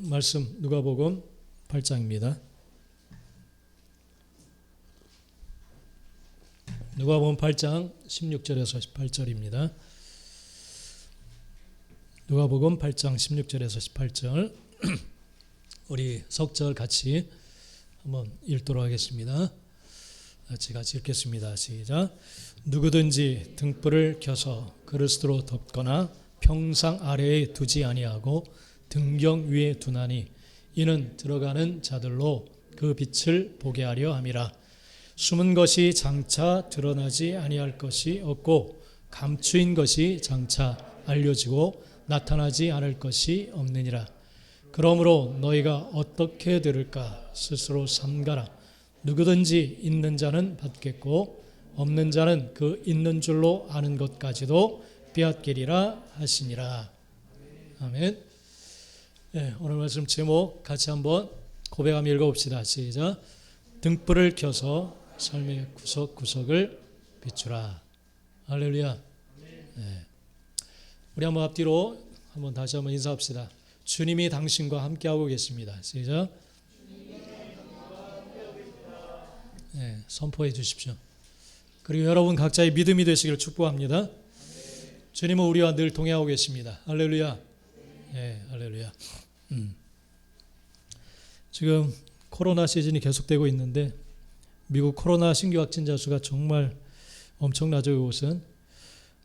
말씀 누가복음 8장입니다. 누가복음 8장 16절에서 18절입니다. 누가복음 8장 16절에서 18절 우리 석절 같이 한번 읽도록 하겠습니다. 같이 읽겠습니다. 시작. 누구든지 등불을 켜서 그릇으로 덮거나 평상 아래에 두지 아니하고 등경 위에 두나니 이는 들어가는 자들로 그 빛을 보게 하려 함이라. 숨은 것이 장차 드러나지 아니할 것이 없고 감추인 것이 장차 알려지고 나타나지 않을 것이 없느니라. 그러므로 너희가 어떻게 들을까 스스로 삼가라. 누구든지 있는 자는 받겠고 없는 자는 그 있는 줄로 아는 것까지도 빼앗기리라 하시니라. 아멘. 네, 오늘 말씀 제목 같이 한번 고백하며 읽어봅시다. 시작. 등불을 켜서 삶의 구석구석을 비추라. 할렐루야. 네. 우리 한번 앞뒤로 한번 다시 한번 인사합시다. 주님이 당신과 함께하고 계십니다. 시작. 네, 선포해 주십시오. 그리고 여러분 각자의 믿음이 되시기를 축복합니다. 주님은 우리와 늘 동행하고 계십니다. 할렐루야. 네, 할렐루야. 지금 코로나 시즌이 계속되고 있는데 미국 코로나 신규 확진자 수가 정말 엄청나죠. 이곳은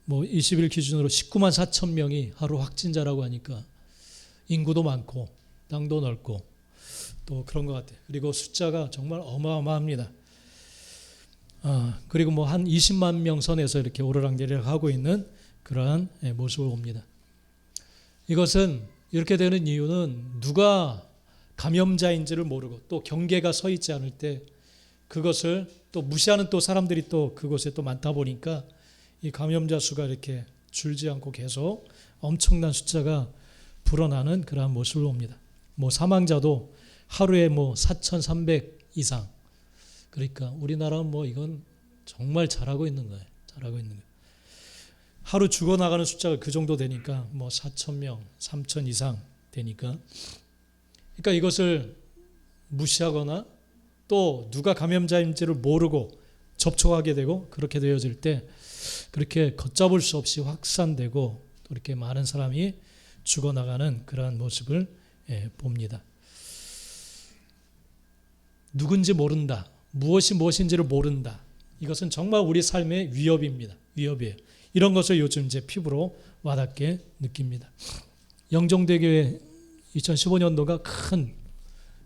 뭐 20일 기준으로 19만 4천 명이 하루 확진자라고 하니까 인구도 많고 땅도 넓고 또 그런 것 같아요. 그리고 숫자가 정말 어마어마합니다. 그리고 뭐 한 20만 명 선에서 이렇게 오르락내리락 하고 있는 그러한 모습을 봅니다. 이것은 이렇게 되는 이유는 누가 감염자인지를 모르고 또 경계가 서 있지 않을 때 그것을 또 무시하는 또 사람들이 또 그곳에 또 많다 보니까 이 감염자 수가 이렇게 줄지 않고 계속 엄청난 숫자가 불어나는 그러한 모습을 봅니다. 뭐 사망자도 하루에 뭐 4,300 이상. 그러니까 우리나라는 뭐 이건 정말 잘하고 있는 거예요. 잘하고 있는 거예요. 하루 죽어나가는 숫자가 그 정도 되니까 뭐 4,000명, 3,000 이상 되니까 그러니까 이것을 무시하거나 또 누가 감염자인지를 모르고 접촉하게 되고 그렇게 되어질 때 그렇게 걷잡을 수 없이 확산되고 또 이렇게 많은 사람이 죽어나가는 그러한 모습을 봅니다. 누군지 모른다. 무엇이 무엇인지를 모른다. 이것은 정말 우리 삶의 위협입니다. 위협이에요. 이런 것을 요즘 제 피부로 와닿게 느낍니다. 영종대교에 2015년도가 큰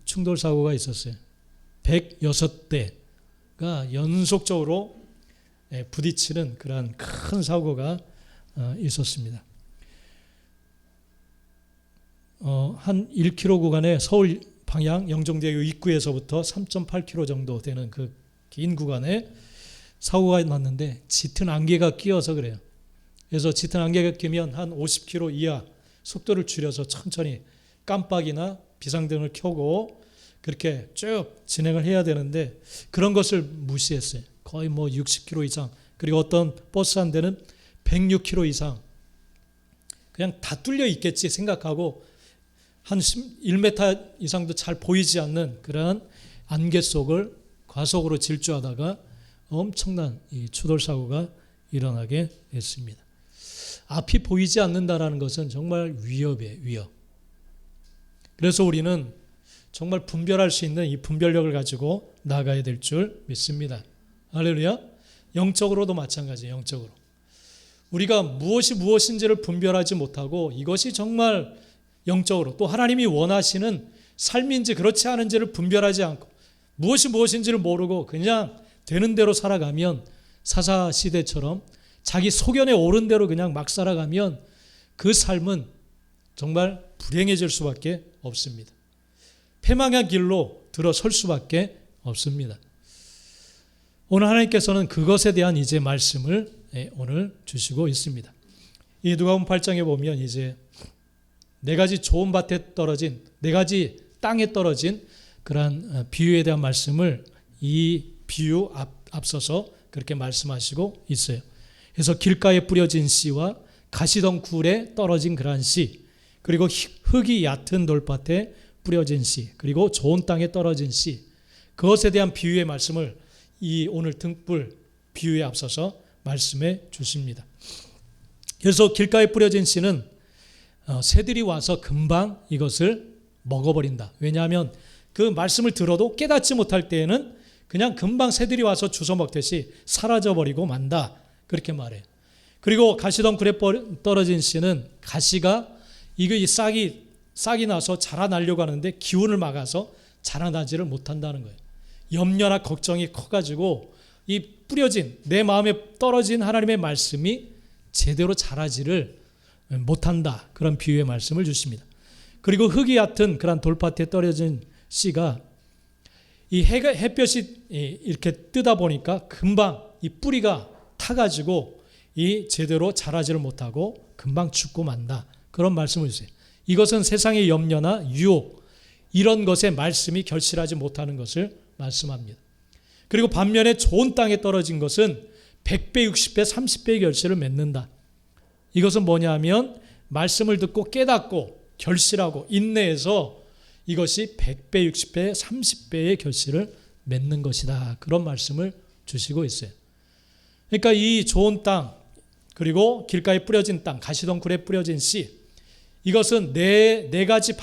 충돌 사고가 있었어요. 106대가 연속적으로 부딪히는 그러한 큰 사고가 있었습니다. 한 1km 구간에 서울 방향 영종대교 입구에서부터 3.8km 정도 되는 그 긴 구간에 사고가 났는데 짙은 안개가 끼어서 그래요. 그래서 짙은 안개가 끼면 한 50km 이하 속도를 줄여서 천천히 깜빡이나 비상등을 켜고 그렇게 쭉 진행을 해야 되는데 그런 것을 무시했어요. 거의 뭐 60km 이상 그리고 어떤 버스 한 대는 106km 이상 그냥 다 뚫려 있겠지 생각하고 한 1m 이상도 잘 보이지 않는 그러한 안개 속을 과속으로 질주하다가 엄청난 이 추돌 사고가 일어나게 됐습니다. 앞이 보이지 않는다라는 것은 정말 위협이에요. 위협. 그래서 우리는 정말 분별할 수 있는 이 분별력을 가지고 나가야 될 줄 믿습니다. 할렐루야. 영적으로도 마찬가지예요. 영적으로. 우리가 무엇이 무엇인지를 분별하지 못하고 이것이 정말 영적으로 또 하나님이 원하시는 삶인지 그렇지 않은지를 분별하지 않고 무엇이 무엇인지를 모르고 그냥 되는 대로 살아가면 사사시대처럼 자기 소견에 오른 대로 그냥 막 살아가면 그 삶은 정말 불행해질 수밖에 없습니다. 패망의 길로 들어설 수밖에 없습니다. 오늘 하나님께서는 그것에 대한 이제 말씀을 오늘 주시고 있습니다. 이 누가복음 8장에 보면 이제 네 가지 좋은 밭에 떨어진 네 가지 땅에 떨어진 그러한 비유에 대한 말씀을 이 비유 앞서서 그렇게 말씀하시고 있어요. 그래서 길가에 뿌려진 씨와 가시덩굴에 떨어진 그러한 씨 그리고 흙이 얕은 돌밭에 뿌려진 씨, 그리고 좋은 땅에 떨어진 씨, 그것에 대한 비유의 말씀을 이 오늘 등불 비유에 앞서서 말씀해 주십니다. 그래서 길가에 뿌려진 씨는 새들이 와서 금방 이것을 먹어버린다. 왜냐하면 그 말씀을 들어도 깨닫지 못할 때에는 그냥 금방 새들이 와서 주워 먹듯이 사라져버리고 만다. 그렇게 말해요. 그리고 가시덩굴에 떨어진 씨는 가시가 이 싹이 나서 자라나려고 하는데 기운을 막아서 자라나지를 못한다는 거예요. 염려나 걱정이 커가지고 이 뿌려진 내 마음에 떨어진 하나님의 말씀이 제대로 자라지를 못한다. 그런 비유의 말씀을 주십니다. 그리고 흙이 얕은 그런 돌밭에 떨어진 씨가 이 햇볕이 이렇게 뜨다 보니까 금방 이 뿌리가 타가지고 이 제대로 자라지를 못하고 금방 죽고 만다. 그런 말씀을 주세요. 이것은 세상의 염려나 유혹 이런 것에 말씀이 결실하지 못하는 것을 말씀합니다. 그리고 반면에 좋은 땅에 떨어진 것은 100배, 60배, 30배의 결실을 맺는다. 이것은 뭐냐 하면 말씀을 듣고 깨닫고 결실하고 인내해서 이것이 100배, 60배, 30배의 결실을 맺는 것이다. 그런 말씀을 주시고 있어요. 그러니까 이 좋은 땅 그리고 길가에 뿌려진 땅, 가시덩굴에 뿌려진 씨, 이것은 네 가지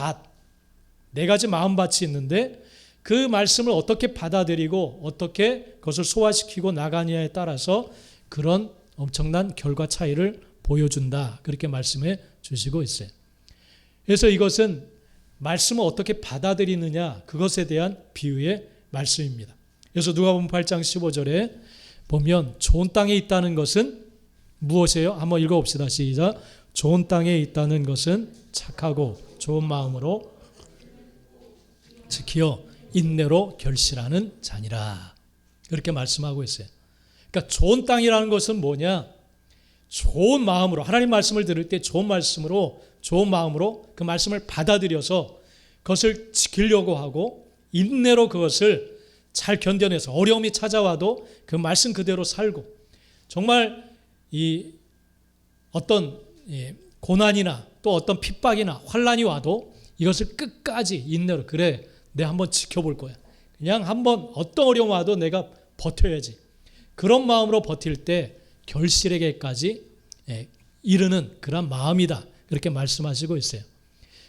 마음밭이 있는데 그 말씀을 어떻게 받아들이고 어떻게 그것을 소화시키고 나가느냐에 따라서 그런 엄청난 결과 차이를 보여준다. 그렇게 말씀해 주시고 있어요. 그래서 이것은 말씀을 어떻게 받아들이느냐 그것에 대한 비유의 말씀입니다. 그래서 누가복음 8장 15절에 보면 좋은 땅에 있다는 것은 무엇이에요? 한번 읽어봅시다. 시작. 좋은 땅에 있다는 것은 착하고 좋은 마음으로 지키어 인내로 결실하는 자니라. 그렇게 말씀하고 있어요. 그러니까 좋은 땅이라는 것은 뭐냐? 좋은 마음으로 하나님 말씀을 들을 때 좋은 마음으로 그 말씀을 받아들여서 그것을 지키려고 하고 인내로 그것을 잘 견뎌내서 어려움이 찾아와도 그 말씀 그대로 살고 정말 이 어떤 고난이나 또 어떤 핍박이나 환난이 와도 이것을 끝까지 인내로 그래 내가 한번 지켜볼 거야. 그냥 한번 어떤 어려움 와도 내가 버텨야지. 그런 마음으로 버틸 때 결실에게까지 이르는 그런 마음이다. 그렇게 말씀하시고 있어요.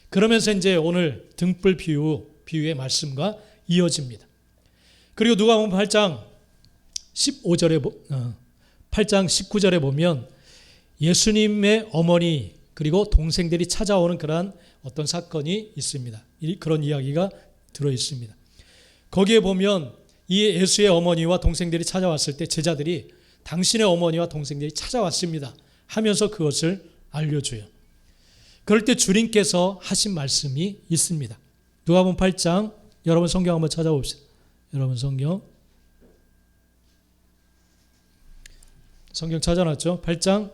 그러면서 이제 오늘 등불 비유의 말씀과 이어집니다. 그리고 누가복음 8장 19절에 보면 예수님의 어머니 그리고 동생들이 찾아오는 그러한 어떤 사건이 있습니다. 그런 이야기가 들어 있습니다. 거기에 보면 이 예수의 어머니와 동생들이 찾아왔을 때 제자들이 당신의 어머니와 동생들이 찾아왔습니다 하면서 그것을 알려줘요. 그럴 때 주님께서 하신 말씀이 있습니다. 누가복음 8장 여러분 성경 한번 찾아봅시다. 여러분 성경 찾아놨죠? 8장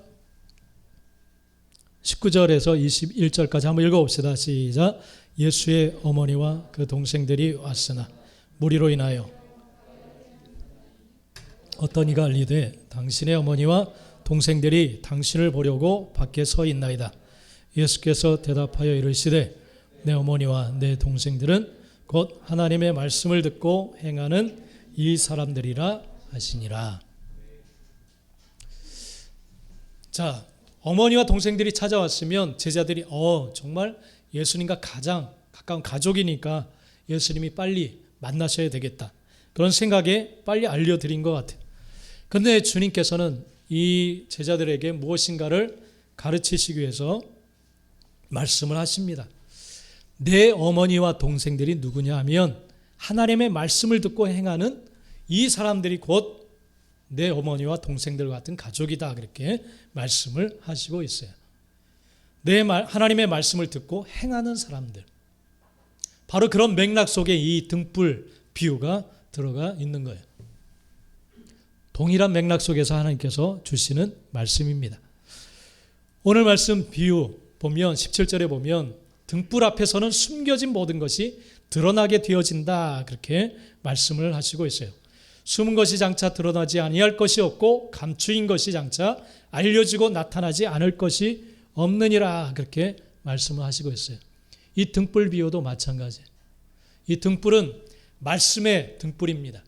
19절에서 21절까지 한번 읽어봅시다. 시작. 예수의 어머니와 그 동생들이 왔으나 무리로 인하여 어떤 이가 알리되 당신의 어머니와 동생들이 당신을 보려고 밖에 서 있나이다. 예수께서 대답하여 이르시되 내 어머니와 내 동생들은 곧 하나님의 말씀을 듣고 행하는 이 사람들이라 하시니라. 자, 어머니와 동생들이 찾아왔으면 제자들이 정말 예수님과 가장 가까운 가족이니까 예수님이 빨리 만나셔야 되겠다. 그런 생각에 빨리 알려드린 것 같아요. 그런데 주님께서는 이 제자들에게 무엇인가를 가르치시기 위해서 말씀을 하십니다. 내 어머니와 동생들이 누구냐 하면 하나님의 말씀을 듣고 행하는 이 사람들이 곧 내 어머니와 동생들 같은 가족이다. 그렇게 말씀을 하시고 있어요. 하나님의 말씀을 듣고 행하는 사람들. 바로 그런 맥락 속에 이 등불 비유가 들어가 있는 거예요. 동일한 맥락 속에서 하나님께서 주시는 말씀입니다. 오늘 말씀 비유 보면 17절에 보면 등불 앞에서는 숨겨진 모든 것이 드러나게 되어진다. 그렇게 말씀을 하시고 있어요. 숨은 것이 장차 드러나지 아니할 것이 없고 감추인 것이 장차 알려지고 나타나지 않을 것이 없느니라. 그렇게 말씀을 하시고 있어요. 이 등불 비유도 마찬가지예요. 이 등불은 말씀의 등불입니다.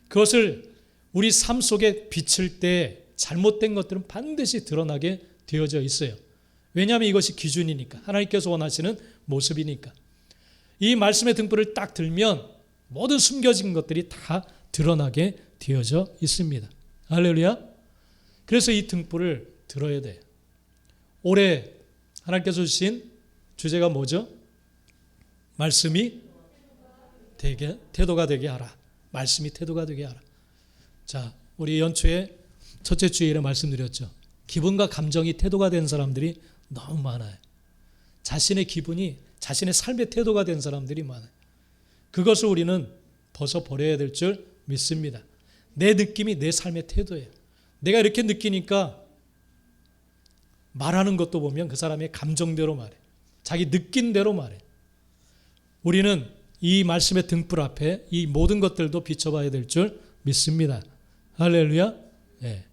그것을 우리 삶 속에 비칠 때 잘못된 것들은 반드시 드러나게 되어져 있어요. 왜냐하면 이것이 기준이니까, 하나님께서 원하시는 모습이니까. 이 말씀의 등불을 딱 들면 모든 숨겨진 것들이 다 드러나게 되어져 있습니다. 할렐루야. 그래서 이 등불을 들어야 돼요. 올해 하나님께서 주신 주제가 뭐죠? 말씀이 태도가 되게 하라. 말씀이 태도가 되게 하라. 자, 우리 연초에 첫째 주일에 말씀드렸죠. 기분과 감정이 태도가 된 사람들이 너무 많아요. 자신의 기분이 자신의 삶의 태도가 된 사람들이 많아요. 그것을 우리는 벗어버려야 될 줄 믿습니다. 내 느낌이 내 삶의 태도예요. 내가 이렇게 느끼니까 말하는 것도 보면 그 사람의 감정대로 말해. 자기 느낀 대로 말해. 우리는 이 말씀의 등불 앞에 이 모든 것들도 비춰봐야 될 줄 믿습니다. 할렐루야. 네.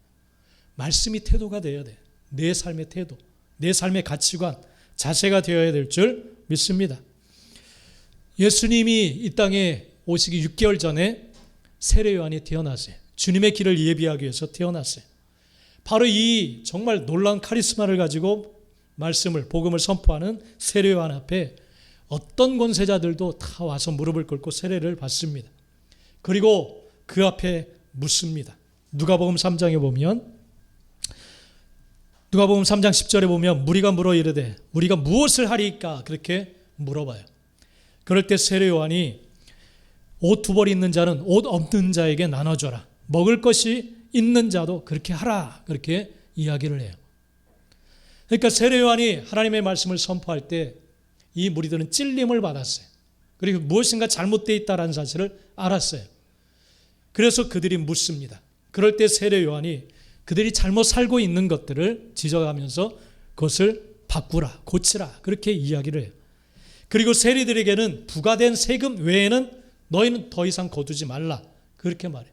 말씀이 태도가 되어야 돼. 내 삶의 태도, 내 삶의 가치관, 자세가 되어야 될 줄 믿습니다. 예수님이 이 땅에 오시기 6개월 전에 세례 요한이 태어났어요. 주님의 길을 예비하기 위해서 태어났어요. 바로 이 정말 놀라운 카리스마를 가지고 말씀을, 복음을 선포하는 세례 요한 앞에 어떤 권세자들도 다 와서 무릎을 꿇고 세례를 받습니다. 그리고 그 앞에 묻습니다. 누가복음 3장에 보면, 누가복음 3장 10절에 보면 무리가 물어 이르되 우리가 무엇을 하리까? 그렇게 물어봐요. 그럴 때 세례 요한이 옷 두 벌 있는 자는 옷 없는 자에게 나눠줘라. 먹을 것이 있는 자도 그렇게 하라. 그렇게 이야기를 해요. 그러니까 세례 요한이 하나님의 말씀을 선포할 때 이 무리들은 찔림을 받았어요. 그리고 무엇인가 잘못되어 있다는 사실을 알았어요. 그래서 그들이 묻습니다. 그럴 때 세례 요한이 그들이 잘못 살고 있는 것들을 지적하면서 그것을 바꾸라, 고치라 그렇게 이야기를 해요. 그리고 세리들에게는 부과된 세금 외에는 너희는 더 이상 거두지 말라 그렇게 말해요.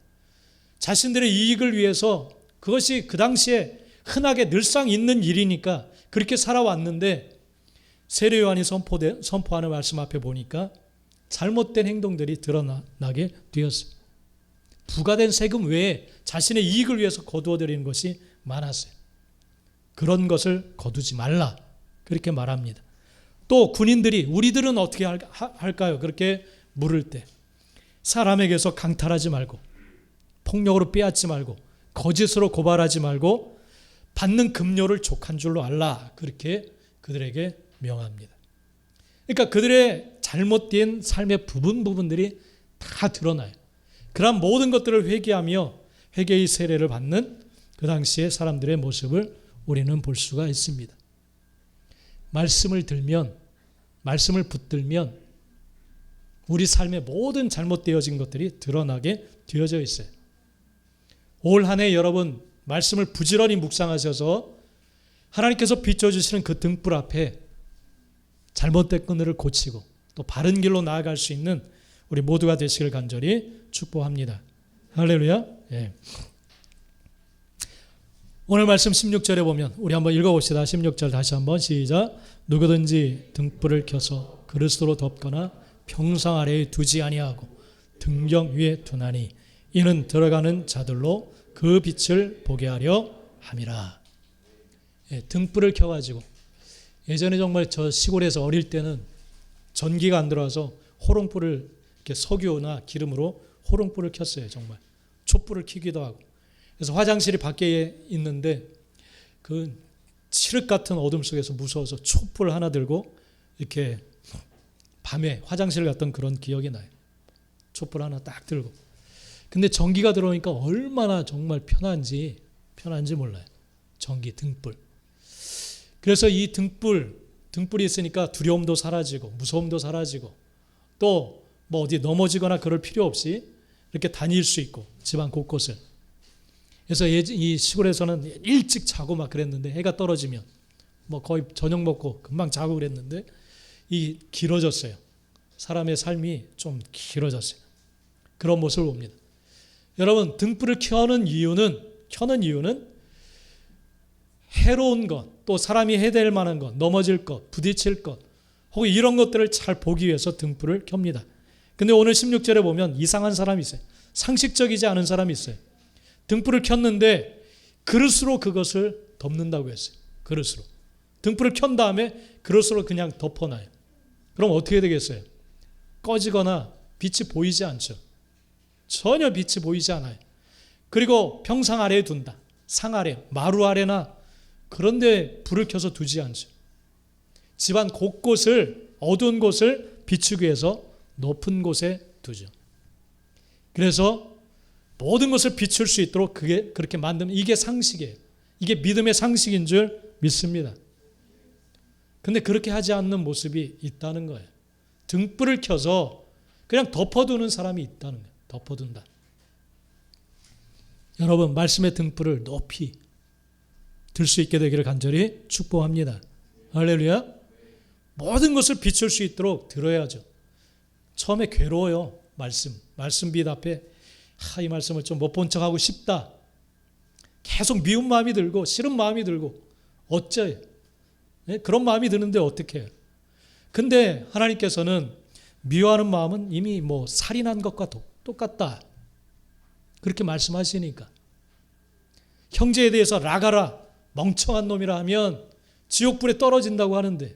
자신들의 이익을 위해서 그것이 그 당시에 흔하게 늘상 있는 일이니까 그렇게 살아왔는데 세례 요한이 선포하는 말씀 앞에 보니까 잘못된 행동들이 드러나게 되었어요. 부과된 세금 외에 자신의 이익을 위해서 거두어들이는 것이 많았어요. 그런 것을 거두지 말라 그렇게 말합니다. 또 군인들이 우리들은 어떻게 할까요? 그렇게 물을 때 사람에게서 강탈하지 말고 폭력으로 빼앗지 말고 거짓으로 고발하지 말고 받는 급료를 족한 줄로 알라 그렇게 그들에게 명합니다. 그러니까 그들의 잘못된 삶의 부분들이 다 드러나요. 그러한 모든 것들을 회개하며 회개의 세례를 받는 그 당시의 사람들의 모습을 우리는 볼 수가 있습니다. 말씀을 들면, 말씀을 붙들면 우리 삶의 모든 잘못되어진 것들이 드러나게 되어져 있어요. 올 한 해 여러분 말씀을 부지런히 묵상하셔서 하나님께서 비춰주시는 그 등불 앞에 잘못된 것들을 고치고 또 바른 길로 나아갈 수 있는 우리 모두가 되시길 간절히 축복합니다. 할렐루야. 예. 오늘 말씀 16절에 보면 우리 한번 읽어봅시다. 16절 다시 한번 시작. 누구든지 등불을 켜서 그리스도로 덮거나 평상 아래에 두지 아니하고 등경 위에 두나니 이는 들어가는 자들로 그 빛을 보게 하려 함이라. 예, 등불을 켜가지고 예전에 정말 저 시골에서 어릴 때는 전기가 안 들어와서 호롱불을 이렇게 석유나 기름으로 호롱불을 켰어요. 정말 촛불을 켜기도 하고. 그래서 화장실이 밖에 있는데 그 칠흑 같은 어둠 속에서 무서워서 촛불 하나 들고 이렇게 밤에 화장실 갔던 그런 기억이 나요. 촛불 하나 딱 들고. 근데 전기가 들어오니까 얼마나 정말 편한지 몰라요. 전기 등불. 그래서 이 등불이 있으니까 두려움도 사라지고 무서움도 사라지고 또 뭐 어디 넘어지거나 그럴 필요 없이 이렇게 다닐 수 있고 집안 곳곳을. 그래서 이 시골에서는 일찍 자고 막 그랬는데 해가 떨어지면 뭐 거의 저녁 먹고 금방 자고 그랬는데 이 길어졌어요. 사람의 삶이 좀 길어졌어요. 그런 모습을 봅니다. 여러분 등불을 켜는 이유는 해로운 것, 또 사람이 해될 만한 것, 넘어질 것, 부딪힐 것, 혹은 이런 것들을 잘 보기 위해서 등불을 켭니다. 근데 오늘 16절에 보면 이상한 사람이 있어요. 상식적이지 않은 사람이 있어요. 등불을 켰는데 그릇으로 그것을 덮는다고 했어요. 그릇으로. 등불을 켠 다음에 그릇으로 그냥 덮어놔요. 그럼 어떻게 되겠어요? 꺼지거나 빛이 보이지 않죠. 전혀 빛이 보이지 않아요. 그리고 평상 아래에 둔다. 상 아래, 마루 아래나 그런 데 불을 켜서 두지 않죠. 집안 곳곳을, 어두운 곳을 비추기 위해서 높은 곳에 두죠. 그래서 모든 것을 비출 수 있도록 그게 그렇게 만드는, 이게 상식이에요. 이게 믿음의 상식인 줄 믿습니다. 근데 그렇게 하지 않는 모습이 있다는 거예요. 등불을 켜서 그냥 덮어두는 사람이 있다는 거예요. 덮어둔다. 여러분, 말씀의 등불을 높이 들 수 있게 되기를 간절히 축복합니다. 할렐루야. 모든 것을 비출 수 있도록 들어야죠. 처음에 괴로워요. 말씀 빛 앞에 이 말씀을 좀 못 본 척하고 싶다. 계속 미운 마음이 들고 싫은 마음이 들고 어째요? 네? 그런 마음이 드는데 어떻게 해요? 근데 하나님께서는 미워하는 마음은 이미 살인한 것과 똑같다. 그렇게 말씀하시니까. 형제에 대해서 라가라, 멍청한 놈이라 하면 지옥불에 떨어진다고 하는데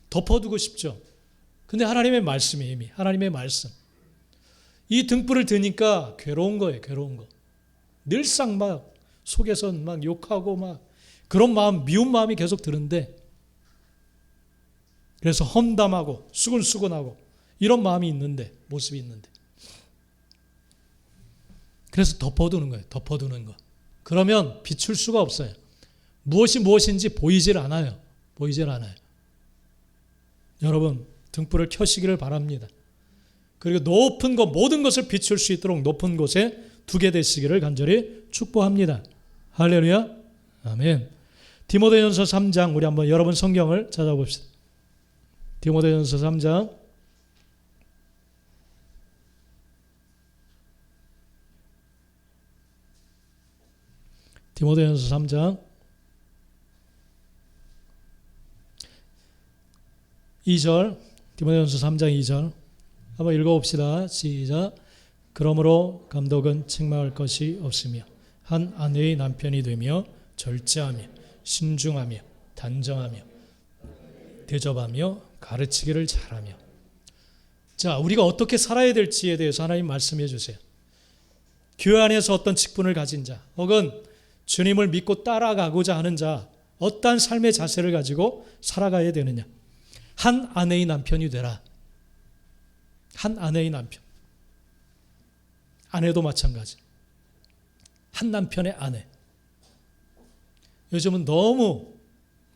덮어두고 싶죠. 근데 하나님의 말씀이 이미, 하나님의 말씀. 이 등불을 드니까 괴로운 거예요. 괴로운 거. 늘상 막 속에서 막 욕하고 막 그런 마음, 미운 마음이 계속 드는데, 그래서 험담하고 수근수근하고 이런 마음이 있는데, 모습이 있는데, 그래서 덮어두는 거예요. 덮어두는 거. 그러면 비출 수가 없어요. 무엇이 무엇인지 보이질 않아요. 보이질 않아요. 여러분, 등불을 켜시기를 바랍니다. 그리고 높은 것, 모든 것을 비출 수 있도록 높은 곳에 두게 되시기를 간절히 축복합니다. 할렐루야. 아멘. 디모데전서 3장, 우리 한번 여러분 성경을 찾아봅시다. 디모데전서 3장. 디모데전서 3장 2절, 디모데전서 3장 2절 한번 읽어봅시다. 시작. 그러므로 감독은 책망할 것이 없으며 한 아내의 남편이 되며 절제하며 신중하며 단정하며 대접하며 가르치기를 잘하며. 자, 우리가 어떻게 살아야 될지에 대해서 하나님 말씀해 주세요. 교회 안에서 어떤 직분을 가진 자, 혹은 주님을 믿고 따라가고자 하는 자, 어떠한 삶의 자세를 가지고 살아가야 되느냐. 한 아내의 남편이 되라. 한 아내의 남편. 아내도 마찬가지. 한 남편의 아내. 요즘은 너무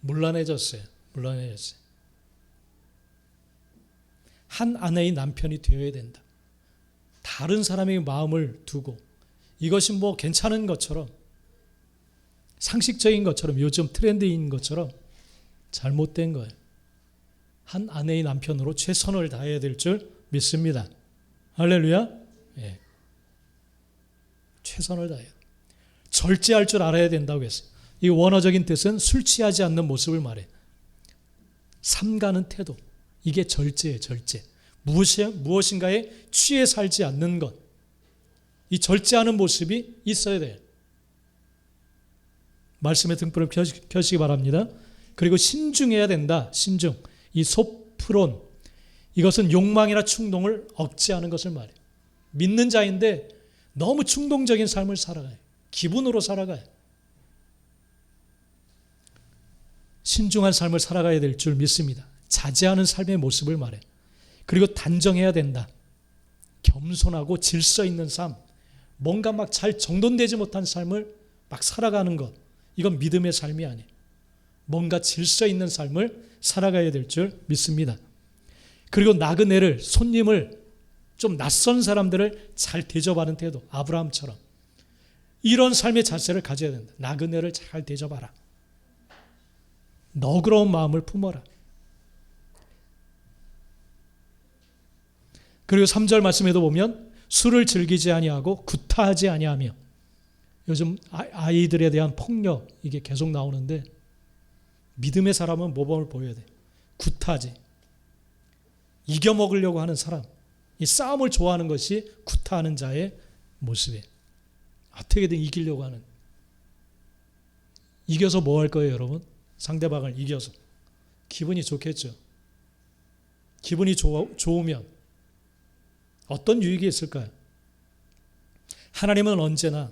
문란해졌어요. 문란해졌어요. 한 아내의 남편이 되어야 된다. 다른 사람의 마음을 두고 이것이 괜찮은 것처럼, 상식적인 것처럼, 요즘 트렌드인 것처럼 잘못된 거예요. 한 아내의 남편으로 최선을 다해야 될 줄 믿습니다. 할렐루야. 예. 최선을 다해요. 절제할 줄 알아야 된다고 했어요. 이 원어적인 뜻은 술 취하지 않는 모습을 말해. 삼가는 태도. 이게 절제예요. 절제. 무엇인가에 취해 살지 않는 것. 이 절제하는 모습이 있어야 돼요. 말씀의 등불을 켜시기 바랍니다. 그리고 신중해야 된다. 신중. 이 소프론, 이것은 욕망이나 충동을 억제하는 것을 말해요. 믿는 자인데 너무 충동적인 삶을 살아가요. 기분으로 살아가요. 신중한 삶을 살아가야 될 줄 믿습니다. 자제하는 삶의 모습을 말해요. 그리고 단정해야 된다. 겸손하고 질서 있는 삶, 뭔가 막 잘 정돈되지 못한 삶을 막 살아가는 것, 이건 믿음의 삶이 아니에요. 뭔가 질서 있는 삶을 살아가야 될 줄 믿습니다. 그리고 나그네를, 손님을, 좀 낯선 사람들을 잘 대접하는 태도, 아브라함처럼 이런 삶의 자세를 가져야 된다. 나그네를 잘 대접하라. 너그러운 마음을 품어라. 그리고 3절 말씀에도 보면 술을 즐기지 아니하고 구타하지 아니하며, 요즘 아이들에 대한 폭력 이게 계속 나오는데 믿음의 사람은 모범을 보여야 돼. 구타지. 이겨먹으려고 하는 사람. 이 싸움을 좋아하는 것이 구타하는 자의 모습이에요. 어떻게든 이기려고 하는. 이겨서 뭐 할 거예요, 여러분? 상대방을 이겨서. 기분이 좋겠죠. 기분이 좋으면 어떤 유익이 있을까요? 하나님은 언제나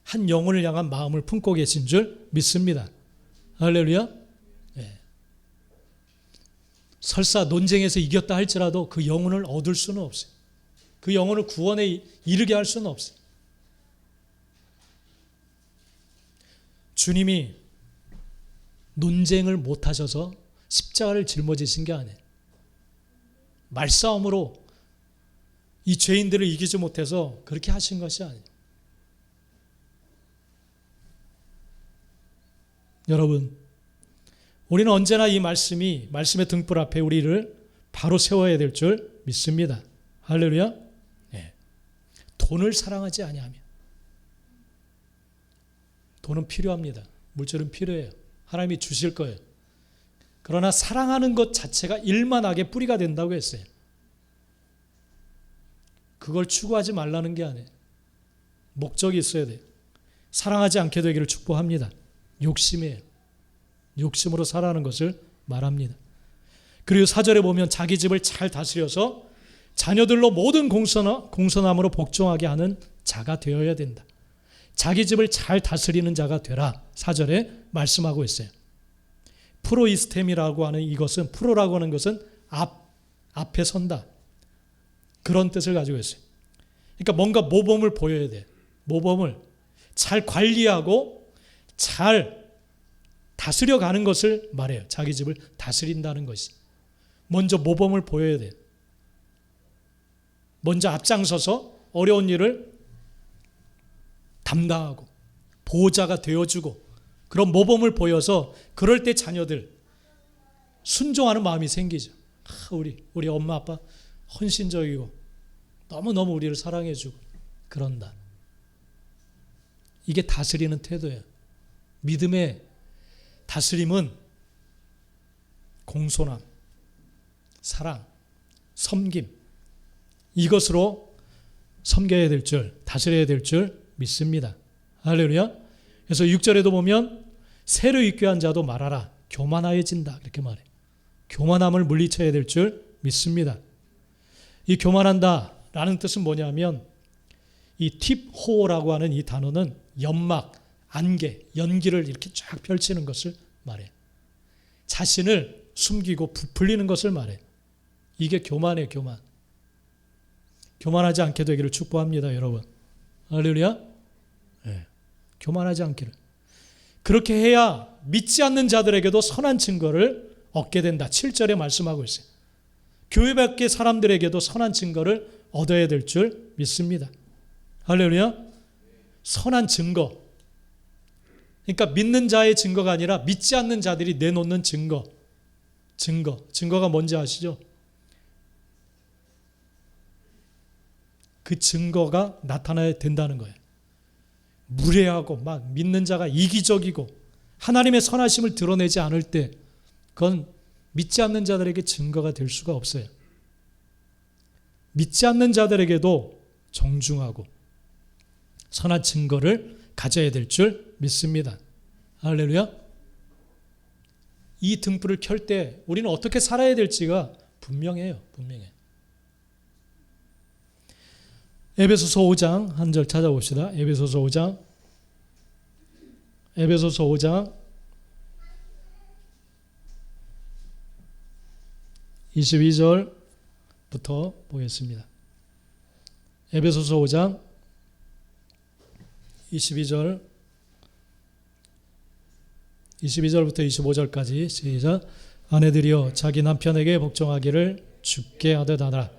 한 영혼을 향한 마음을 품고 계신 줄 믿습니다. 할렐루야. 네. 설사 논쟁에서 이겼다 할지라도 그 영혼을 얻을 수는 없어요. 그 영혼을 구원에 이르게 할 수는 없어요. 주님이 논쟁을 못하셔서 십자가를 짊어지신 게 아니에요. 말싸움으로 이 죄인들을 이기지 못해서 그렇게 하신 것이 아니에요. 여러분, 우리는 언제나 이 말씀의 등불 앞에 우리를 바로 세워야 될 줄 믿습니다. 할렐루야. 네. 돈을 사랑하지 아니하며. 돈은 필요합니다. 물질은 필요해요. 하나님이 주실 거예요. 그러나 사랑하는 것 자체가 일만하게 뿌리가 된다고 했어요. 그걸 추구하지 말라는 게 아니에요. 목적이 있어야 돼요. 사랑하지 않게 되기를 축복합니다. 욕심이에요. 욕심으로 살아가는 것을 말합니다. 그리고 4절에 보면 자기 집을 잘 다스려서 자녀들로 모든 공손함으로 복종하게 하는 자가 되어야 된다. 자기 집을 잘 다스리는 자가 되라. 4절에 말씀하고 있어요. 프로이스템이라고 하는 이것은, 프로라고 하는 것은 앞에 선다. 그런 뜻을 가지고 있어요. 그러니까 뭔가 모범을 보여야 돼. 모범을 잘 관리하고 잘 다스려가는 것을 말해요. 자기 집을 다스린다는 것이. 먼저 모범을 보여야 돼. 먼저 앞장서서 어려운 일을 담당하고 보호자가 되어주고 그런 모범을 보여서 그럴 때 자녀들 순종하는 마음이 생기죠. 우리 엄마 아빠 헌신적이고 너무너무 우리를 사랑해주고 그런다. 이게 다스리는 태도예요. 믿음의 다스림은 공손함, 사랑, 섬김 이것으로 섬겨야 될 줄, 다스려야 될 줄 믿습니다. 할렐루야. 그래서 6절에도 보면 새로 입교한 자도 말하라. 교만하여진다. 이렇게 말해. 교만함을 물리쳐야 될 줄 믿습니다. 이 교만한다라는 뜻은 뭐냐면 이 팁호라고 하는 이 단어는 연막, 안개, 연기를 이렇게 쫙 펼치는 것을 말해. 자신을 숨기고 부풀리는 것을 말해. 이게 교만이에요, 교만. 교만하지 않게 되기를 축복합니다, 여러분. 할렐루야. 네. 교만하지 않기를. 그렇게 해야 믿지 않는 자들에게도 선한 증거를 얻게 된다. 7절에 말씀하고 있어요. 교회 밖의 사람들에게도 선한 증거를 얻어야 될 줄 믿습니다. 할렐루야. 선한 증거. 그러니까 믿는 자의 증거가 아니라 믿지 않는 자들이 내놓는 증거. 증거가 뭔지 아시죠? 그 증거가 나타나야 된다는 거예요. 무례하고 막 믿는 자가 이기적이고 하나님의 선하심을 드러내지 않을 때 그건 믿지 않는 자들에게 증거가 될 수가 없어요. 믿지 않는 자들에게도 정중하고 선한 증거를 가져야 될 줄 믿습니다. 할렐루야. 이 등불을 켤 때 우리는 어떻게 살아야 될지가 분명해요. 분명해. 에베소서 5장 한 절 찾아봅시다. 에베소서 5장 22절부터 보겠습니다. 에베소서 5장 22절부터 25절까지 시작. 아내들이여 자기 남편에게 복종하기를 주께 하듯 하라.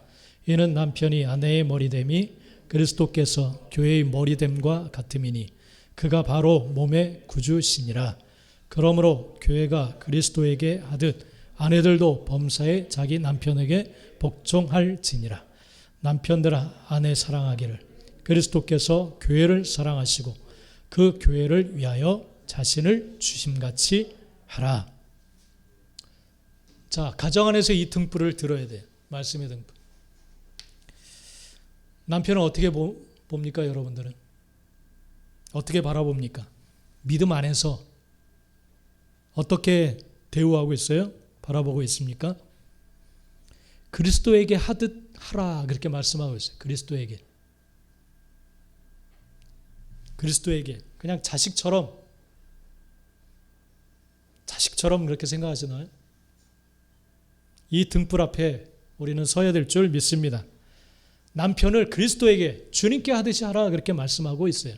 이는 남편이 아내의 머리됨이 그리스도께서 교회의 머리됨과 같음이니 그가 바로 몸의 구주시니라. 그러므로 교회가 그리스도에게 하듯 아내들도 범사에 자기 남편에게 복종할지니라. 남편들아 아내 사랑하기를 그리스도께서 교회를 사랑하시고 그 교회를 위하여 자신을 주심같이 하라. 자, 가정 안에서 이 등불을 들어야 돼. 말씀의 등불. 남편은 어떻게 봅니까, 여러분들은? 어떻게 바라봅니까? 믿음 안에서 어떻게 대우하고 있어요? 바라보고 있습니까? 그리스도에게 하듯 하라 그렇게 말씀하고 있어요. 그리스도에게 그냥 자식처럼 그렇게 생각하시나요? 이 등불 앞에 우리는 서야 될 줄 믿습니다. 남편을 그리스도에게 주님께 하듯이 하라 그렇게 말씀하고 있어요.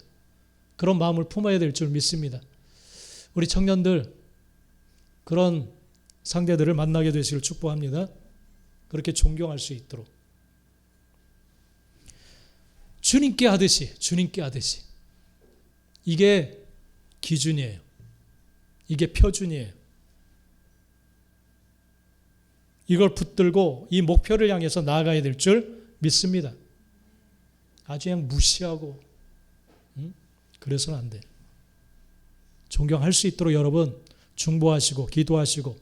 그런 마음을 품어야 될 줄 믿습니다. 우리 청년들 그런 상대들을 만나게 되시길 축복합니다. 그렇게 존경할 수 있도록 주님께 하듯이 이게 기준이에요. 이게 표준이에요. 이걸 붙들고 이 목표를 향해서 나아가야 될 줄 믿습니다. 아주 그냥 무시하고 그래서는 안 돼. 존경할 수 있도록 여러분 중보하시고 기도하시고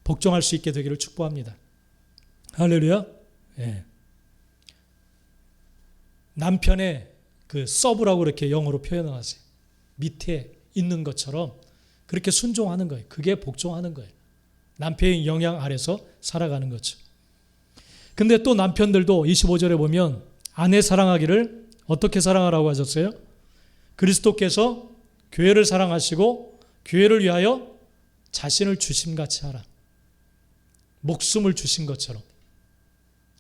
복종할 수 있게 되기를 축복합니다. 할렐루야. 예. 남편의 그 서브라고 이렇게 영어로 표현을 하세요. 밑에 있는 것처럼 그렇게 순종하는 거예요. 그게 복종하는 거예요. 남편의 영향 아래서 살아가는 거죠. 근데 또 남편들도 25절에 보면 아내 사랑하기를 어떻게 사랑하라고 하셨어요? 그리스도께서 교회를 사랑하시고 교회를 위하여 자신을 주심같이 하라. 목숨을 주신 것처럼.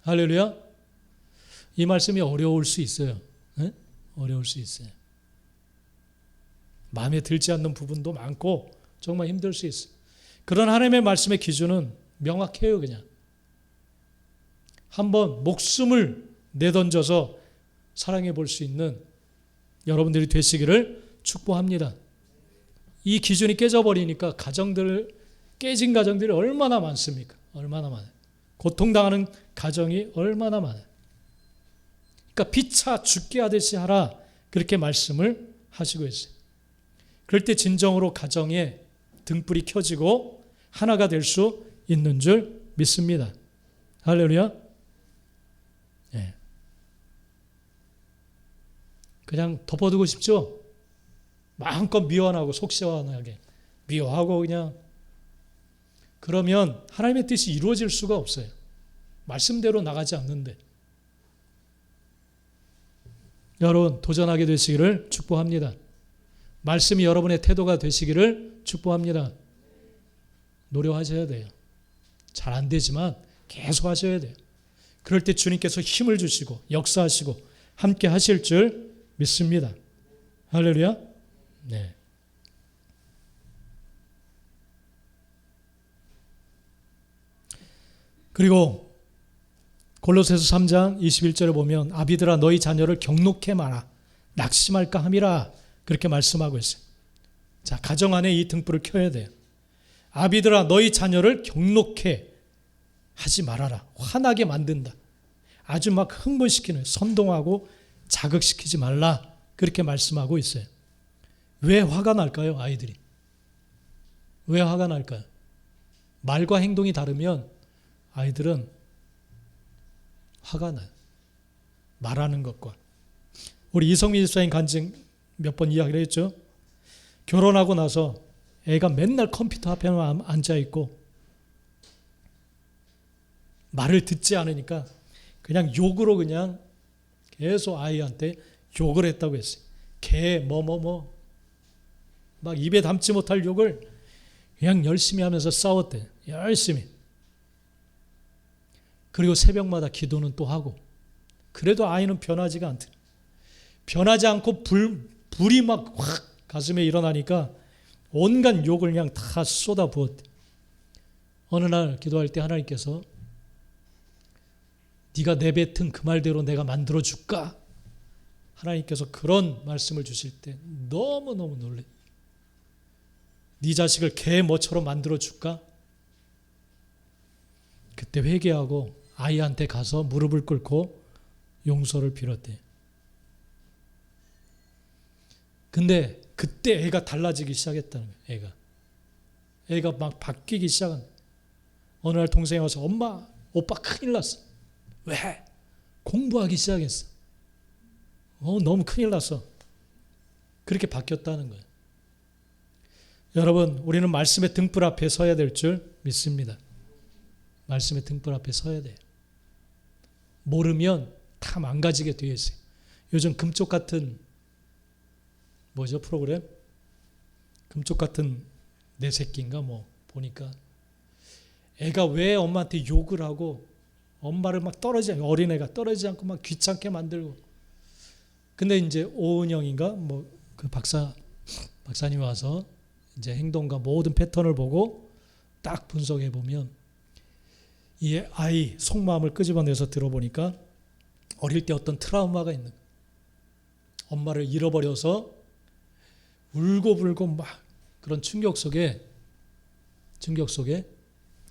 할렐루야. 이 말씀이 어려울 수 있어요. 네? 어려울 수 있어요. 마음에 들지 않는 부분도 많고 정말 힘들 수 있어요. 그런 하나님의 말씀의 기준은 명확해요. 그냥 한번 목숨을 내던져서 사랑해 볼 수 있는 여러분들이 되시기를 축복합니다. 이 기준이 깨져버리니까 깨진 가정들이 얼마나 많습니까? 얼마나 많아요. 고통당하는 가정이 얼마나 많아요. 그러니까 피차 죽게 하듯이 하라 그렇게 말씀을 하시고 있어요. 그럴 때 진정으로 가정에 등불이 켜지고 하나가 될 수 있는 줄 믿습니다. 할렐루야. 네. 그냥 덮어두고 싶죠? 마음껏 미워하고 속 시원하게 미워하고 그냥 그러면 하나님의 뜻이 이루어질 수가 없어요. 말씀대로 나가지 않는데. 여러분 도전하게 되시기를 축복합니다. 말씀이 여러분의 태도가 되시기를 축복합니다. 노력하셔야 돼요. 잘 안 되지만 계속 하셔야 돼요. 그럴 때 주님께서 힘을 주시고 역사하시고 함께 하실 줄 믿습니다. 할렐루야. 네. 그리고 골로새서 3장 21절에 보면 아비들아 너희 자녀를 경록해 마라 낙심할까 함이라 그렇게 말씀하고 있어요. 자, 가정 안에 이 등불을 켜야 돼요. 아비들아 너희 자녀를 경록해 하지 말아라. 화나게 만든다. 아주 막 흥분시키는 선동하고 자극시키지 말라 그렇게 말씀하고 있어요. 왜 화가 날까요? 아이들이. 왜 화가 날까요? 말과 행동이 다르면 아이들은 화가 나요. 말하는 것과. 우리 이성민 집사님 간증 몇 번 이야기를 했죠. 결혼하고 나서 애가 맨날 컴퓨터 앞에만 앉아있고 말을 듣지 않으니까 그냥 욕으로 그냥 계속 아이한테 욕을 했다고 했어요. 개 막 입에 담지 못할 욕을 그냥 열심히 하면서 싸웠대요. 열심히. 그리고 새벽마다 기도는 또 하고. 그래도 아이는 변하지가 않대. 변하지 않고 불이 막 확 가슴에 일어나니까 온갖 욕을 그냥 다 쏟아 부었대. 어느 날 기도할 때 하나님께서 네가 내뱉은 그 말대로 내가 만들어 줄까? 하나님께서 그런 말씀을 주실 때 너무너무 놀래. 네 자식을 개 뭐처럼 만들어 줄까? 그때 회개하고 아이한테 가서 무릎을 꿇고 용서를 빌었대. 근데 그때 애가 달라지기 시작했다는 거예요. 애가 막 바뀌기 시작한 거예요. 어느 날 동생이 와서 엄마, 오빠 큰일 났어. 왜? 공부하기 시작했어. 너무 큰일 났어. 그렇게 바뀌었다는 거예요. 여러분, 우리는 말씀의 등불 앞에 서야 될 줄 믿습니다. 말씀의 등불 앞에 서야 돼요. 모르면 다 망가지게 되어 있어요. 요즘 금쪽 같은 프로그램? 금쪽 같은 내 새끼인가 보니까 애가 왜 엄마한테 욕을 하고 엄마를 막 어린애가 떨어지지 않고 막 귀찮게 만들고. 근데 이제 오은영인가 그 박사님이 와서 이제 행동과 모든 패턴을 보고 딱 분석해 보면 이 아이 속마음을 끄집어내서 들어보니까 어릴 때 어떤 트라우마가 있는 거예요. 엄마를 잃어버려서 울고불고 막 그런 충격 속에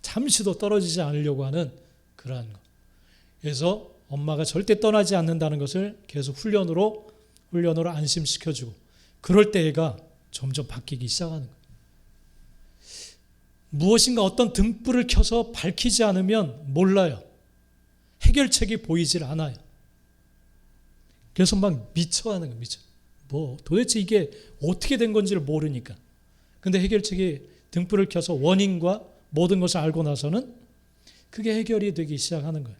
잠시도 떨어지지 않으려고 하는 그러한 것. 그래서 엄마가 절대 떠나지 않는다는 것을 계속 훈련으로 안심시켜주고, 그럴 때 애가 점점 바뀌기 시작하는 거예요. 무엇인가 어떤 등불을 켜서 밝히지 않으면 몰라요. 해결책이 보이질 않아요. 그래서 막 미쳐하는 거예요. 도대체 이게 어떻게 된 건지를 모르니까. 근데 해결책이 등불을 켜서 원인과 모든 것을 알고 나서는 그게 해결이 되기 시작하는 거예요.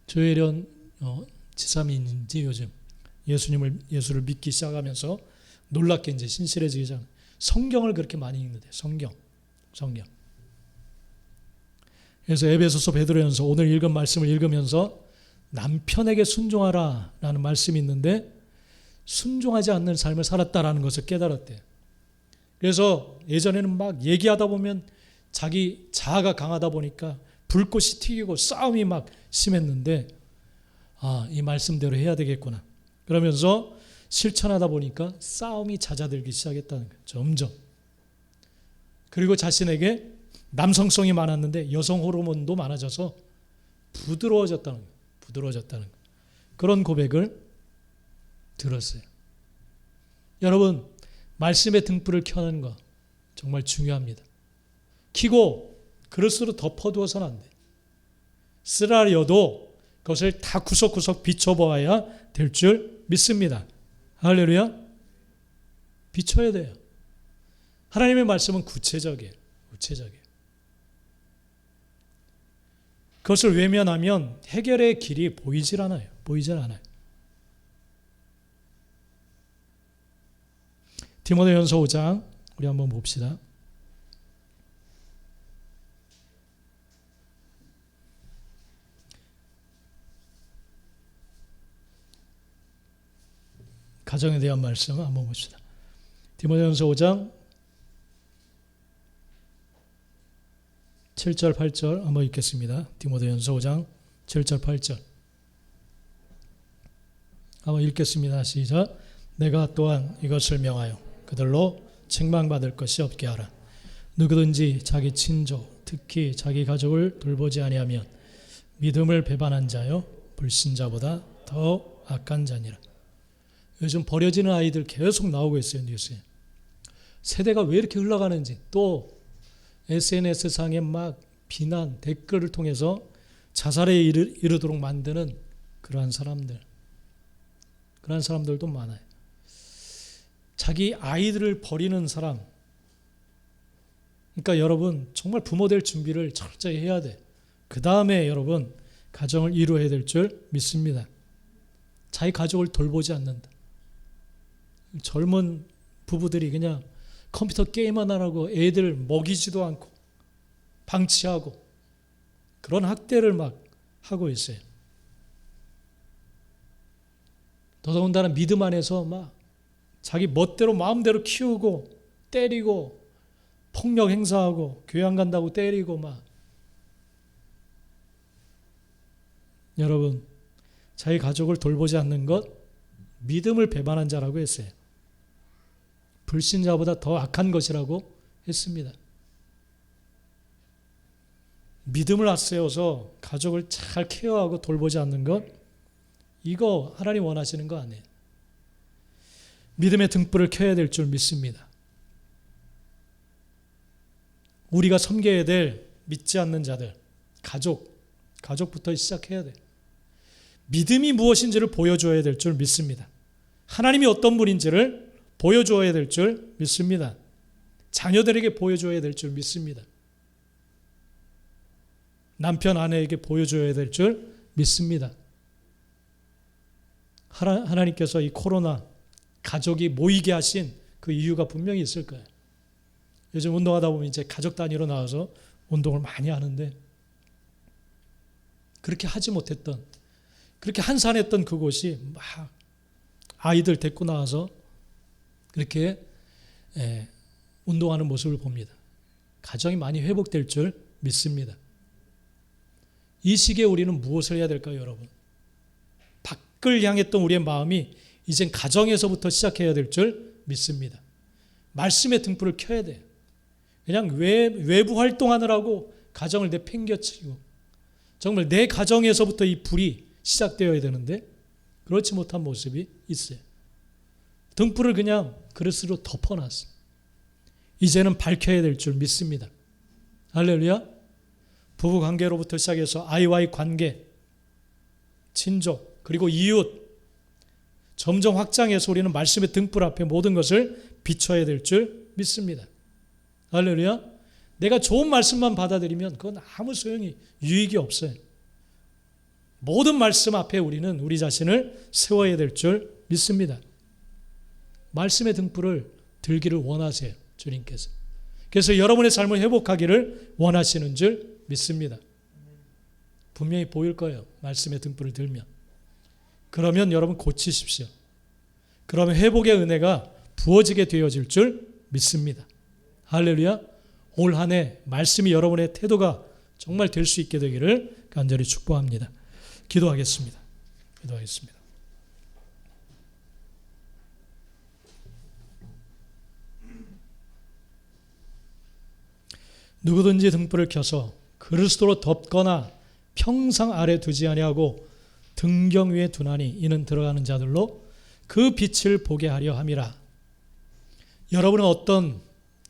조혜련 지사님인지 요즘 예수를 믿기 시작하면서 놀랍게 이제 신실해지기 시작. 성경을 그렇게 많이 읽는데 성경. 그래서 에베소서 베드로전서 오늘 읽은 말씀을 읽으면서 남편에게 순종하라라는 말씀이 있는데 순종하지 않는 삶을 살았다라는 것을 깨달았대요. 그래서 예전에는 막 얘기하다 보면 자기 자아가 강하다 보니까 불꽃이 튀기고 싸움이 막 심했는데 이 말씀대로 해야 되겠구나. 그러면서 실천하다 보니까 싸움이 잦아들기 시작했다는 거예요. 점점. 그리고 자신에게 남성성이 많았는데 여성 호르몬도 많아져서 부드러워졌다는 거예요. 그런 고백을 들었어요. 여러분, 말씀의 등불을 켜는 거 정말 중요합니다. 켜고 그릇으로 덮어두어서는 안 돼. 쓰라려도 그것을 다 구석구석 비춰보아야 될 줄 믿습니다. 할렐루야. 비춰야 돼요. 하나님의 말씀은 구체적이에요. 그것을 외면하면 해결의 길이 보이질 않아요. 디모데전서 5장 우리 한번 봅시다. 가정에 대한 말씀 한번 봅시다. 디모데전서 5장 7절 8절 한번 읽겠습니다. 디모데전서 5장 7절 8절 한번 읽겠습니다. 시작. 내가 또한 이것을 명하여 그들로 책망받을 것이 없게 하라. 누구든지 자기 친족 특히 자기 가족을 돌보지 아니하면 믿음을 배반한 자요 불신자보다 더 악한 자니라. 요즘 버려지는 아이들 계속 나오고 있어요. 뉴스에. 세대가 왜 이렇게 흘러가는지, 또 SNS상에 막 비난, 댓글을 통해서 자살에 이르도록 만드는 그러한 사람들도 많아요. 자기 아이들을 버리는 사람. 그러니까 여러분 정말 부모 될 준비를 철저히 해야 돼. 그 다음에 여러분 가정을 이루어야 될 줄 믿습니다. 자기 가족을 돌보지 않는다. 젊은 부부들이 그냥 컴퓨터 게임만 하라고 애들 먹이지도 않고 방치하고 그런 학대를 막 하고 있어요. 더더군다나 믿음 안에서 막 자기 멋대로 마음대로 키우고 때리고 폭력 행사하고 교회 안 간다고 때리고 막. 여러분, 자기 가족을 돌보지 않는 것 믿음을 배반한 자라고 했어요. 불신자보다 더 악한 것이라고 했습니다. 믿음을 앞세워서 가족을 잘 케어하고 돌보지 않는 것, 이거 하나님 원하시는 거 아니에요. 믿음의 등불을 켜야 될 줄 믿습니다. 우리가 섬겨야 될 믿지 않는 자들, 가족부터 시작해야 돼. 믿음이 무엇인지를 보여줘야 될 줄 믿습니다. 하나님이 어떤 분인지를 보여줘야 될 줄 믿습니다. 자녀들에게 보여줘야 될 줄 믿습니다. 남편, 아내에게 보여줘야 될 줄 믿습니다. 하나님께서 이 코로나 가족이 모이게 하신 그 이유가 분명히 있을 거예요. 요즘 운동하다 보면 이제 가족 단위로 나와서 운동을 많이 하는데 그렇게 하지 못했던, 그렇게 한산했던 그곳이 막 아이들 데리고 나와서 그렇게 운동하는 모습을 봅니다. 가정이 많이 회복될 줄 믿습니다. 이 시기에 우리는 무엇을 해야 될까요, 여러분? 밖을 향했던 우리의 마음이 이젠 가정에서부터 시작해야 될 줄 믿습니다. 말씀의 등불을 켜야 돼요. 그냥 외부 활동하느라고 가정을 내팽겨치고 정말 내 가정에서부터 이 불이 시작되어야 되는데 그렇지 못한 모습이 있어요. 등불을 그냥 그릇으로 덮어놨어요. 이제는 밝혀야 될 줄 믿습니다. 할렐루야. 부부관계로부터 시작해서 아이와의 관계, 친족, 그리고 이웃, 점점 확장해서 우리는 말씀의 등불 앞에 모든 것을 비춰야 될 줄 믿습니다. 할렐루야. 내가 좋은 말씀만 받아들이면 그건 아무 소용이, 유익이 없어요. 모든 말씀 앞에 우리는 우리 자신을 세워야 될 줄 믿습니다. 말씀의 등불을 들기를 원하세요, 주님께서. 그래서 여러분의 삶을 회복하기를 원하시는 줄 믿습니다. 분명히 보일 거예요, 말씀의 등불을 들면. 그러면 여러분 고치십시오. 그러면 회복의 은혜가 부어지게 되어질 줄 믿습니다. 할렐루야. 올 한 해 말씀이 여러분의 태도가 정말 될 수 있게 되기를 간절히 축복합니다. 기도하겠습니다. 누구든지 등불을 켜서 그리스도로 덮거나 평상 아래 두지 아니하고 등경 위에 두나니 이는 들어가는 자들로 그 빛을 보게 하려 함이라. 여러분은 어떤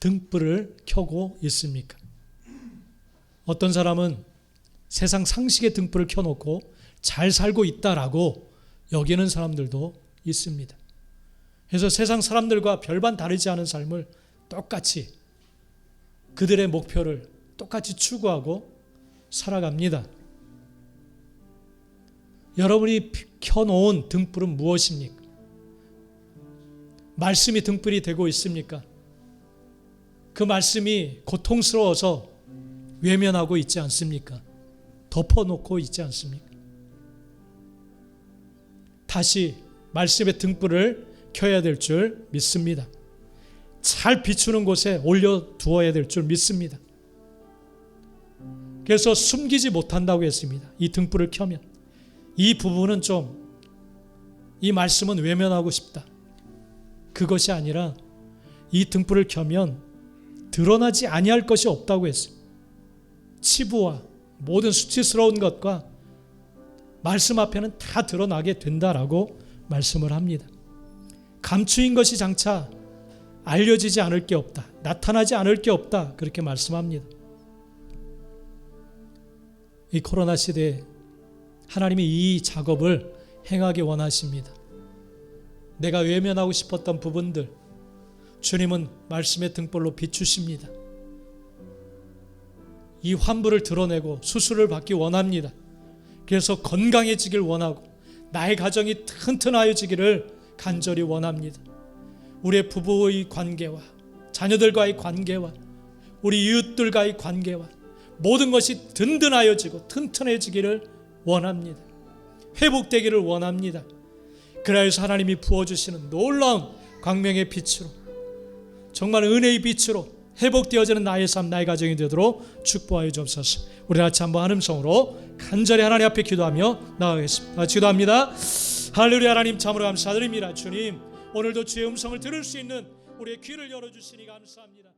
등불을 켜고 있습니까? 어떤 사람은 세상 상식의 등불을 켜놓고 잘 살고 있다라고 여기는 사람들도 있습니다. 그래서 세상 사람들과 별반 다르지 않은 삶을 똑같이, 그들의 목표를 똑같이 추구하고 살아갑니다. 여러분이 켜놓은 등불은 무엇입니까? 말씀이 등불이 되고 있습니까? 그 말씀이 고통스러워서 외면하고 있지 않습니까? 덮어놓고 있지 않습니까? 다시 말씀의 등불을 켜야 될 줄 믿습니다. 잘 비추는 곳에 올려두어야 될 줄 믿습니다. 그래서 숨기지 못한다고 했습니다. 이 등불을 켜면 이 부분은 좀, 이 말씀은 외면하고 싶다. 그것이 아니라 이 등불을 켜면 드러나지 아니할 것이 없다고 했어요. 치부와 모든 수치스러운 것과 말씀 앞에는 다 드러나게 된다라고 말씀을 합니다. 감추인 것이 장차 알려지지 않을 게 없다, 나타나지 않을 게 없다, 그렇게 말씀합니다. 이 코로나 시대에 하나님이 이 작업을 행하기 원하십니다. 내가 외면하고 싶었던 부분들 주님은 말씀의 등불로 비추십니다. 이 환부를 드러내고 수술을 받기 원합니다. 그래서 건강해지길 원하고 나의 가정이 튼튼하여지기를 간절히 원합니다. 우리의 부부의 관계와 자녀들과의 관계와 우리 이웃들과의 관계와 모든 것이 든든하여지고 튼튼해지기를 원합니다. 회복되기를 원합니다. 그래서 하나님이 부어주시는 놀라운 광명의 빛으로, 정말 은혜의 빛으로 회복되어지는 나의 삶, 나의 가정이 되도록 축복하여 주옵소서. 우리 같이 한번 한음성으로 간절히 하나님 앞에 기도하며 나아가겠습니다. 기도합니다. 할렐루야. 하나님 참으로 감사드립니다. 주님, 오늘도 주의 음성을 들을 수 있는 우리의 귀를 열어주시니 감사합니다.